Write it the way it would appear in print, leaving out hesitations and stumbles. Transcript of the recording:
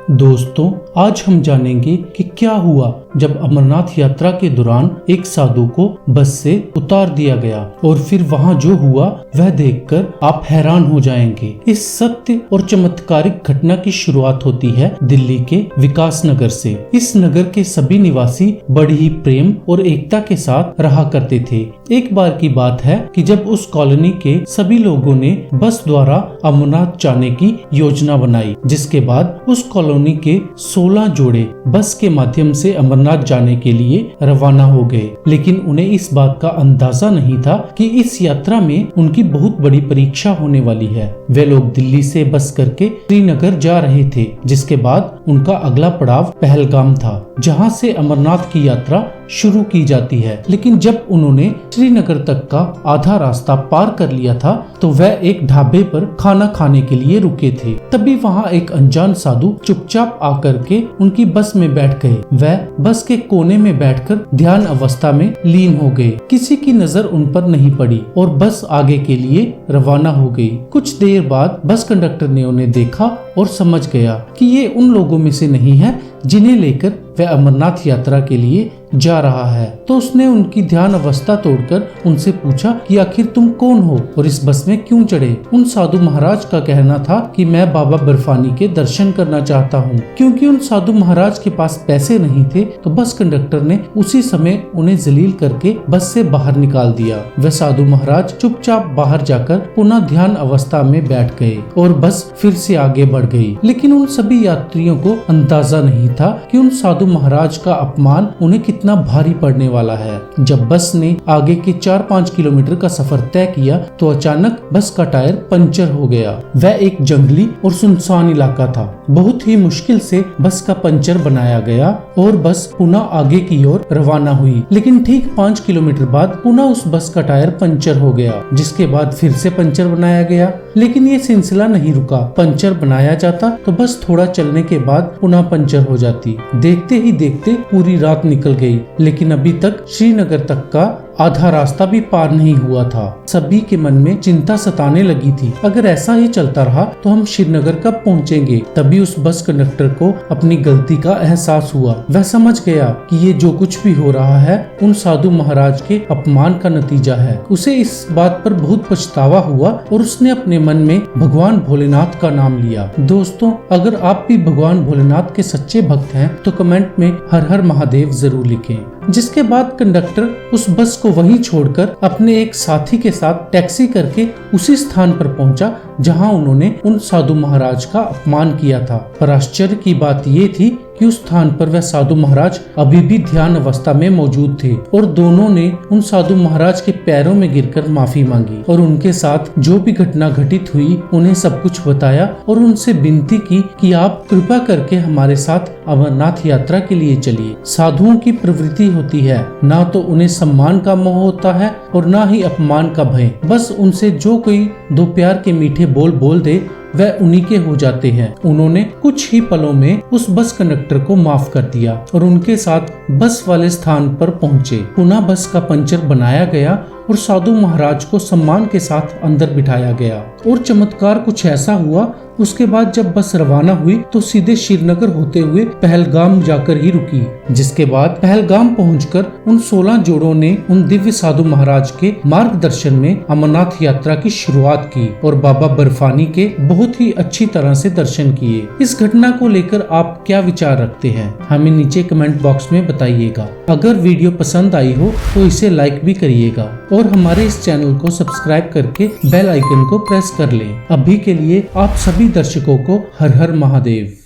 दोस्तों, आज हम जानेंगे कि क्या हुआ जब अमरनाथ यात्रा के दौरान एक साधु को बस से उतार दिया गया और फिर वहां जो हुआ वह देखकर आप हैरान हो जाएंगे। इस सत्य और चमत्कारिक घटना की शुरुआत होती है दिल्ली के विकास नगर से। इस नगर के सभी निवासी बड़ी ही प्रेम और एकता के साथ रहा करते थे। एक बार की बात है कि जब उस कॉलोनी के सभी लोगों ने बस द्वारा अमरनाथ जाने की योजना बनाई, जिसके बाद उस कॉलोनी के 16 जोड़े बस के माध्यम से अमरनाथ जाने के लिए रवाना हो गए। लेकिन उन्हें इस बात का अंदाजा नहीं था कि इस यात्रा में उनकी बहुत बड़ी परीक्षा होने वाली है। वे लोग दिल्ली से बस करके श्रीनगर जा रहे थे, जिसके बाद उनका अगला पड़ाव पहलगाम था, जहां से अमरनाथ की यात्रा शुरू की जाती है। लेकिन जब उन्होंने श्रीनगर तक का आधा रास्ता पार कर लिया था तो वह एक ढाबे पर खाना खाने के लिए रुके थे। तभी वहां एक अनजान साधु चुपचाप आकर के उनकी बस में बैठ गए। वह बस के कोने में बैठकर ध्यान अवस्था में लीन हो गए। किसी की नजर उन पर नहीं पड़ी और बस आगे के लिए रवाना हो गई। कुछ देर बाद बस कंडक्टर ने उन्हें देखा और समझ गया कि ये उन लोगों में से नहीं है जिन्हें लेकर वह अमरनाथ यात्रा के लिए जा रहा है। तो उसने उनकी ध्यान अवस्था तोड़कर उनसे पूछा कि आखिर तुम कौन हो और इस बस में क्यों चढ़े। उन साधु महाराज का कहना था कि मैं बाबा बर्फानी के दर्शन करना चाहता हूँ। क्योंकि उन साधु महाराज के पास पैसे नहीं थे तो बस कंडक्टर ने उसी समय उन्हें जलील करके बस से बाहर निकाल दिया। वह साधु महाराज चुपचाप बाहर जाकर पुनः ध्यान अवस्था में बैठ गए और बस फिर से आगे बढ़ गई। लेकिन उन सभी यात्रियों को अंदाजा नहीं था कि उन साधु महाराज का अपमान उन्हें कितना भारी पड़ने वाला है। जब बस ने आगे के 4-5 किलोमीटर का सफर तय किया तो अचानक बस का टायर पंचर हो गया। वह एक जंगली और सुनसान इलाका था। बहुत ही मुश्किल से बस का पंचर बनाया गया और बस पुनः आगे की ओर रवाना हुई। लेकिन ठीक 5 किलोमीटर बाद पुनः उस बस का टायर पंचर हो गया, जिसके बाद फिर से पंचर बनाया गया। लेकिन ये सिलसिला नहीं रुका। पंचर बनाया जाता तो बस थोड़ा चलने के बाद पुनः पंचर हो जाती। देखते ही देखते पूरी रात निकल गई, लेकिन अभी तक श्रीनगर तक का आधा रास्ता भी पार नहीं हुआ था। सभी के मन में चिंता सताने लगी थी। अगर ऐसा ही चलता रहा तो हम श्रीनगर कब पहुंचेंगे। तभी उस बस कंडक्टर को अपनी गलती का एहसास हुआ। वह समझ गया कि ये जो कुछ भी हो रहा है उन साधु महाराज के अपमान का नतीजा है। उसे इस बात पर बहुत पछतावा हुआ और उसने अपने मन में भगवान भोलेनाथ का नाम लिया। दोस्तों, अगर आप भी भगवान भोलेनाथ के सच्चे भक्त हैं तो कमेंट में हर हर महादेव जरूर लिखें। जिसके बाद कंडक्टर उस बस को वहीं छोड़कर अपने एक साथी के साथ टैक्सी करके उसी स्थान पर पहुंचा जहां उन्होंने उन साधु महाराज का अपमान किया था। पर आश्चर्य की बात ये थी कि उस स्थान पर वह साधु महाराज अभी भी ध्यान अवस्था में मौजूद थे और दोनों ने उन साधु महाराज के पैरों में गिरकर माफी मांगी और उनके साथ जो भी घटना घटित हुई उन्हें सब कुछ बताया और उनसे विनती की कि आप कृपा करके हमारे साथ अमरनाथ यात्रा के लिए चलिए। साधुओं की प्रवृत्ति होती है, ना तो उन्हें सम्मान का मोह होता है और ना ही अपमान का भय। बस उनसे जो कोई दो प्यार के मीठे बोल बोल दे वह उन्हीं के हो जाते हैं। उन्होंने कुछ ही पलों में उस बस कंडक्टर को माफ कर दिया और उनके साथ बस वाले स्थान पर पहुंचे। पुनः बस का पंचर बनाया गया और साधु महाराज को सम्मान के साथ अंदर बिठाया गया। और चमत्कार कुछ ऐसा हुआ, उसके बाद जब बस रवाना हुई तो सीधे श्रीनगर होते हुए पहलगाम जाकर ही रुकी। जिसके बाद पहलगाम पहुंचकर उन 16 जोड़ों ने उन दिव्य साधु महाराज के मार्गदर्शन में अमरनाथ यात्रा की शुरुआत की और बाबा बर्फानी के बहुत ही अच्छी तरह से दर्शन किए। इस घटना को लेकर आप क्या विचार रखते हैं, हमें नीचे कमेंट बॉक्स में बताइएगा। अगर वीडियो पसंद आई हो तो इसे लाइक भी करिएगा और हमारे इस चैनल को सब्सक्राइब करके बेल आइकन को प्रेस कर लें। अभी के लिए आप सभी दर्शकों को हर हर महादेव।